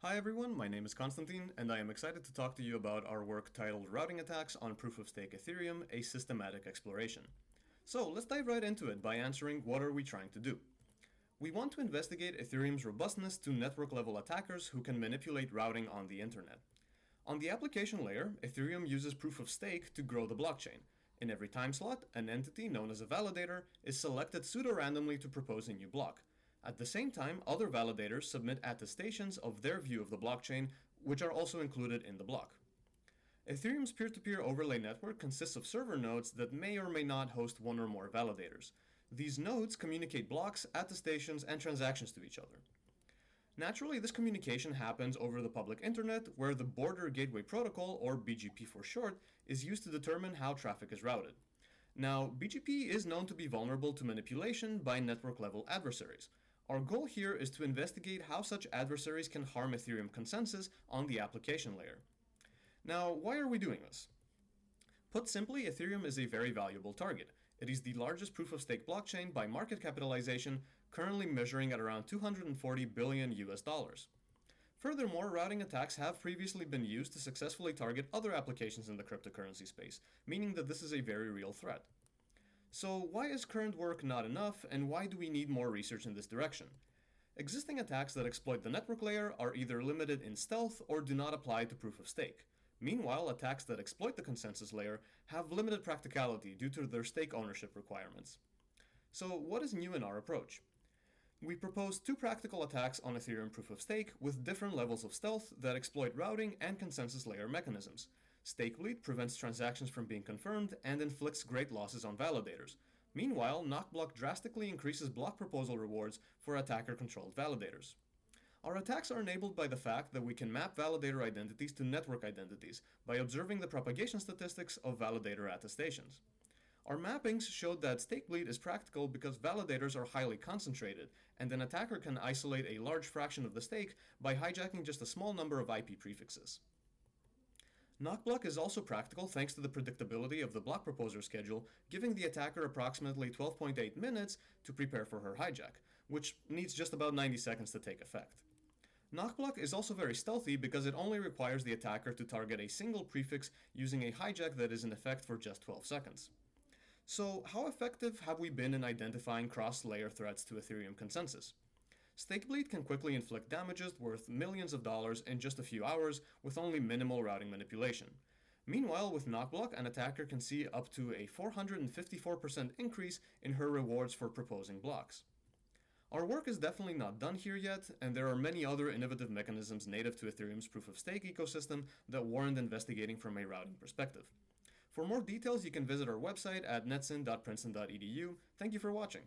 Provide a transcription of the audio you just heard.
Hi everyone, my name is Constantine, and I am excited to talk to you about our work titled Routing Attacks on Proof-of-Stake Ethereum, a Systematic Exploration. So let's dive right into it by answering what are we trying to do. We want to investigate Ethereum's robustness to network-level attackers who can manipulate routing on the internet. On the application layer, Ethereum uses proof-of-stake to grow the blockchain. In every time slot, an entity known as a validator is selected pseudo-randomly to propose a new block. At the same time, other validators submit attestations of their view of the blockchain, which are also included in the block. Ethereum's peer-to-peer overlay network consists of server nodes that may or may not host one or more validators. These nodes communicate blocks, attestations, and transactions to each other. Naturally, this communication happens over the public internet, where the Border Gateway Protocol, or BGP for short, is used to determine how traffic is routed. Now, BGP is known to be vulnerable to manipulation by network-level adversaries. Our goal here is to investigate how such adversaries can harm Ethereum consensus on the application layer. Now, why are we doing this? Put simply, Ethereum is a very valuable target. It is the largest proof-of-stake blockchain by market capitalization, currently measuring at around 240 billion US dollars. Furthermore, routing attacks have previously been used to successfully target other applications in the cryptocurrency space, meaning that this is a very real threat. So why is current work not enough, and why do we need more research in this direction? Existing attacks that exploit the network layer are either limited in stealth or do not apply to proof-of-stake. Meanwhile, attacks that exploit the consensus layer have limited practicality due to their stake ownership requirements. So what is new in our approach? We propose two practical attacks on Ethereum proof-of-stake with different levels of stealth that exploit routing and consensus layer mechanisms. Stake bleed prevents transactions from being confirmed and inflicts great losses on validators. Meanwhile, knockblock drastically increases block proposal rewards for attacker-controlled validators. Our attacks are enabled by the fact that we can map validator identities to network identities by observing the propagation statistics of validator attestations. Our mappings showed that stake bleed is practical because validators are highly concentrated, and an attacker can isolate a large fraction of the stake by hijacking just a small number of IP prefixes. Knockblock is also practical thanks to the predictability of the block proposer schedule, giving the attacker approximately 12.8 minutes to prepare for her hijack, which needs just about 90 seconds to take effect. Knockblock is also very stealthy because it only requires the attacker to target a single prefix using a hijack that is in effect for just 12 seconds. So, how effective have we been in identifying cross-layer threats to Ethereum consensus? Stakebleed can quickly inflict damages worth millions of dollars in just a few hours with only minimal routing manipulation. Meanwhile, with Knockblock, an attacker can see up to a 454% increase in her rewards for proposing blocks. Our work is definitely not done here yet, and there are many other innovative mechanisms native to Ethereum's proof-of-stake ecosystem that warrant investigating from a routing perspective. For more details, you can visit our website at netsin.princeton.edu. Thank you for watching.